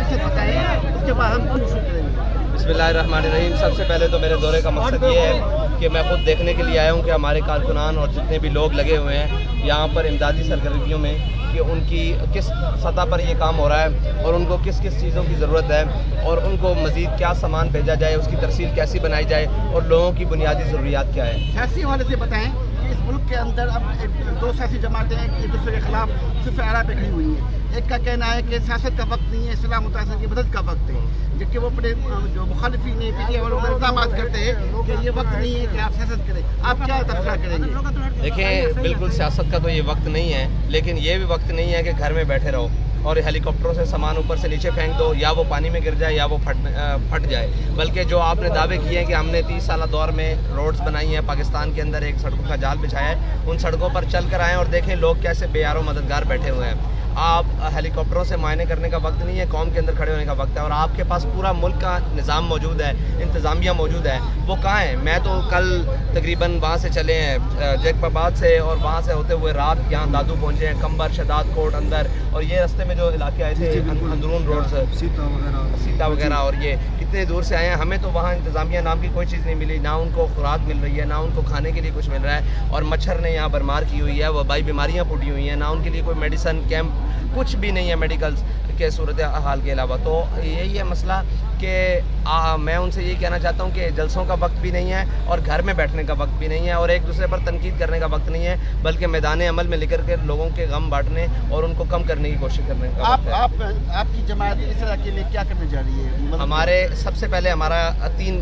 سیاست بتائیں، اس کے بعد ہم شروع کریں گے۔ बिस्मिल्लाहिर्रहमानिर्रहीम। सबसे पहले तो मेरे दौरे का मकसद ये है कि मैं खुद देखने के लिए आया हूँ कि हमारे कारकुनान और जितने भी लोग लगे हुए हैं यहाँ पर इमदादी सरगर्मियों में, कि उनकी किस सतह पर ये काम हो रहा है और उनको किस किस चीज़ों की ज़रूरत है और उनको मज़ीद क्या सामान भेजा जाए, उसकी तरसील कैसी बनाई जाए और लोगों की बुनियादी ज़रूरियात क्या है। सियासी हवाले से बताएं कि इस मुल्क के अंदर अब दो सियासी जमातें एक दूसरे के खिलाफ सिर्फ आरा पे खड़ी हुई हैं। एक का कहना है कि सियासत का वक्त नहीं है, इस्लाम मुतासिर की मदद का वक्त है, जबकि वो अपने जो मुखालिफिन है पीटीआई वालों पर इल्ज़ाम करते हैं कि ये वक्त नहीं है कि आप सियासत करें। आप क्या तबसरा करेंगे? देखिए, बिल्कुल सियासत का तो ये वक्त नहीं है, लेकिन ये भी वक्त नहीं है कि घर में बैठे रहो और हेलीकॉप्टरों से सामान ऊपर से नीचे फेंक दो, या वो पानी में गिर जाए या वो फट जाए। बल्कि जो आपने दावे किए हैं कि हमने 30 साल दौर में रोड्स बनाई हैं, पाकिस्तान के अंदर एक सड़कों का जाल बिछाया है, उन सड़कों पर चल कर आएँ और देखें लोग कैसे बेयारो मददगार बैठे हुए हैं। आप हेलीकॉप्टरों से मुआयने करने का वक्त नहीं है, कौम के अंदर खड़े होने का वक्त है। और आपके पास पूरा मुल्क का निज़ाम मौजूद है, इंतज़ामिया मौजूद है, वो कहाँ है? मैं तो कल तकरीबन वहाँ से चले हैं जैकबाबाद से, और वहाँ से होते हुए रात यहाँ दादू पहुँचे हैं, कंबर, शदाद कोट अंदर, और ये रास्ते में जो इलाके आए थे अंदरून रोड से सीता वगैरह, और ये इतने दूर से आए हैं। हमें तो वहाँ इंतज़ामिया नाम की कोई चीज़ नहीं मिली, ना उनको खुराक मिल रही है, ना उनको खाने के लिए कुछ मिल रहा है, और मच्छर ने यहाँ भरमार की हुई है, वबाई बीमारियाँ फूटी हुई हैं, ना उनके लिए कोई मेडिसन कैंप कुछ भी नहीं है मेडिकल के सूरत हाल के अलावा। तो यही है मसला कि मैं उनसे यही कहना चाहता हूँ कि जलसों का वक्त भी नहीं है और घर में बैठने का वक्त भी नहीं है और एक दूसरे पर तनकीद करने का वक्त नहीं है, बल्कि मैदान अमल में लेकर के लोगों के गम बांटने और उनको कम करने की कोशिश करने का वक्त है। आपकी जमात इस इलाके में क्या करने जा रही है? हमारे सबसे पहले हमारा 3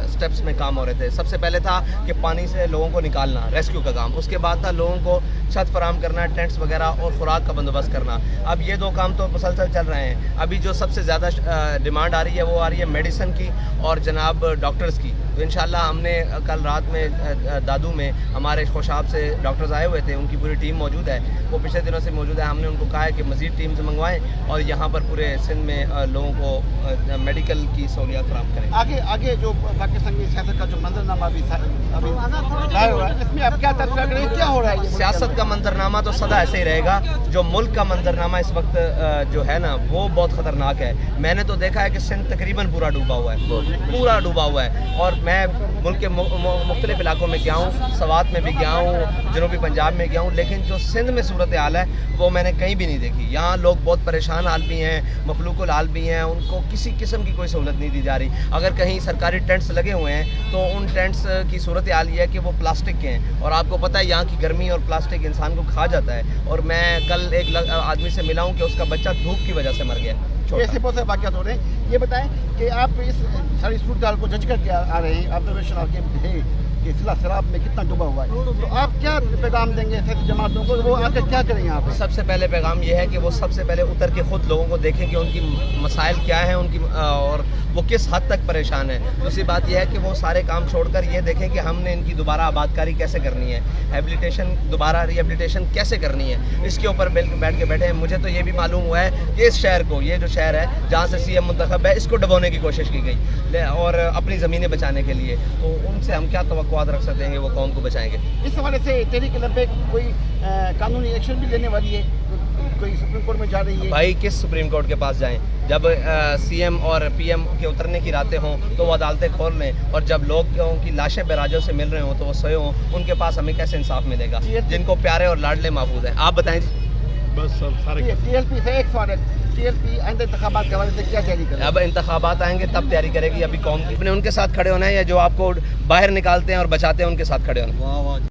स्टेप्स में काम हो रहे थे। सबसे पहले था कि पानी से लोगों को निकालना, रेस्क्यू का काम। उसके बाद था लोगों को छत फराहम करना, टेंट्स वगैरह और खुराक का बंदोबस्त करना। अब ये 2 काम तो मुसलसल चल रहे हैं। अभी जो सबसे ज़्यादा डिमांड आ रही है वो आ रही है मेडिसिन की और जनाब डॉक्टर्स की। तो इंशाल्लाह हमने कल रात में दादू में हमारे खोशाब से डॉक्टर्स आए हुए थे, उनकी पूरी टीम मौजूद है, वो पिछले दिनों से मौजूद है। हमने उनको कहा है कि मज़ीद टीम से मंगवाएं और यहाँ पर पूरे सिंध में लोगों को मेडिकल की सहूलियत फराहम करें। आगे जो पाकिस्तान की सियासत का जो मंजरनामा भी अभी जाहिर हुआ है, इसमें आप क्या तस्वीर करें, क्या हो रहा है? सियासत का मंजरनामा तो सदा ऐसे ही रहेगा। जो मुल्क का मंजरनामा इस वक्त जो है ना वो बहुत ख़तरनाक है। मैंने तो देखा है कि सिंध तकरीबन पूरा डूबा हुआ है, पूरा डूबा हुआ है। और मैं मुल्क के मुख्तलिफ इलाकों में गया हूँ, सवात में भी गया हूँ, जनूबी पंजाब में गया हूँ, लेकिन जो सिंध में सूरत हाल है वो मैंने कहीं भी नहीं देखी। यहाँ लोग बहुत परेशान हाल भी हैं, मफलूकुल हाल भी हैं, उनको किसी किस्म की कोई सहूलत नहीं दी जा रही। अगर कहीं सरकारी टेंट्स लगे हुए हैं तो उन टेंट्स की सूरत हाल ये है कि वो प्लास्टिक के हैं, और आपको पता है यहाँ की गर्मी और प्लास्टिक इंसान को खा जाता है। और मैं कल एक आदमी से मिला हूँ कि उसका बच्चा धूप की वजह से मर गया। ऐसे बहुत से वाक़यात हो रहे हैं। ये बताएं कि आप इस सारी सूरत हाल को जज करके आ रहे हैं, ऑब्जर्वेशन आपके है कि सिला सराब में कितना डूबा हुआ है, तो आप क्या पैगाम देंगे ऐसी जमातों को, वो आकर क्या करें यहाँ पर? सबसे पहले पैगाम ये है कि वो सबसे पहले उतर के खुद लोगों को देखें कि उनकी मसाइल क्या है उनकी, और वो किस हद तक परेशान है। दूसरी बात यह है कि वो सारे काम छोड़कर ये देखें कि हमने इनकी दोबारा आबादकारी कैसे करनी है, हैबिलिटेशन दोबारा रिहेबिलिटेशन कैसे करनी है, इसके ऊपर बैठ के बैठे हैं। मुझे तो ये भी मालूम हुआ है कि इस शहर को, ये जो शहर है जहाँ से सीएम मुंतखब है, इसको डबोने की कोशिश की गई और अपनी ज़मीनें बचाने के लिए। तो उनसे हम क्या तवक्कुआत रख सकते हैं कि वो कौम को बचाएंगे? इस हवाले से तहरीक लब्बैक कोई कानूनी एक्शन भी लेने वाली है, कोई सुप्रीम कोर्ट में जा रही है? भाई किस सुप्रीम कोर्ट के पास जाएं? जब सीएम और पीएम के उतरने की रातें हों तो वो अदालतें खोल लें, और जब लोगों की लाशें बेराजों से मिल रहे हों तो वो सोए हों, उनके पास हमें कैसे इंसाफ मिलेगा जिनको प्यारे और लाडले महफूज हैं? आप बताएं जी। बस सारे टीएलपी से एक सवाल है, टीएलपी आइंदा इंतखाबात के हवाले से क्या तैयारी करें? अब इंतखाबात आएंगे तब तैयारी करेगी। अभी कौम अपने उनके साथ खड़े होना है, या जो आपको बाहर निकालते हैं और बचाते हैं उनके साथ खड़े होना।